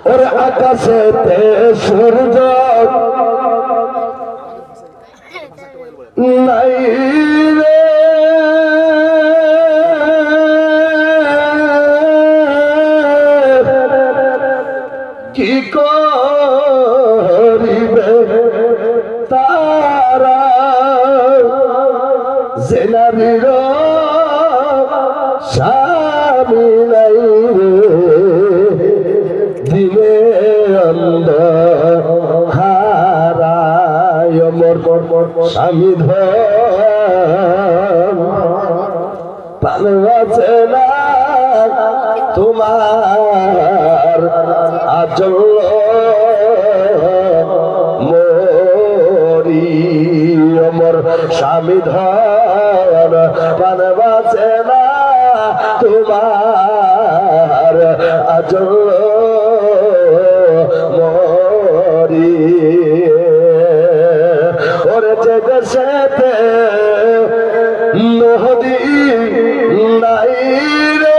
ওর আকাশেতে সূর্য নাই রে কি করিবে তারা যে নারীর স্বামী নাই রে দিনে অন্ধহারায় মোর স্বামী ধন প্রাণ বাঁচে না তোমার আচল মরি মোর স্বামী ধন প্রাণ বাঁচে না তোমার আচল মরি ওরে যে দেশেতে নদী নাই রে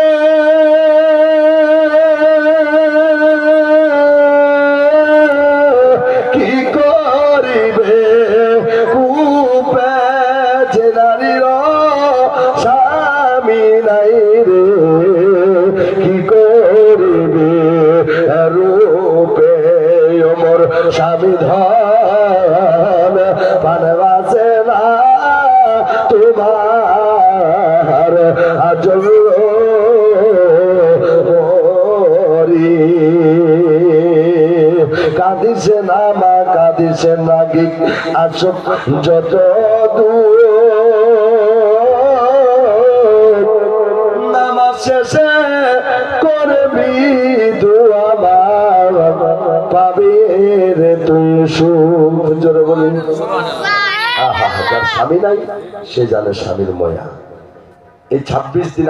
কি করিবে কূপে যে নারীর স্বামী নাই রে কি করিবে রূপে মোর স্বামী ধন প্রাণ বাঁচে না তোমার আজল মরি কাঁদিছে না মা কাঁদিছে না গি আসক যত দূর নামাজ শেষে করবি দোয়া পাবি রে তুই সুখ জোরে বলি আহা যার স্বামী নাই সে জানে স্বামীর ময়া এই 26 দিন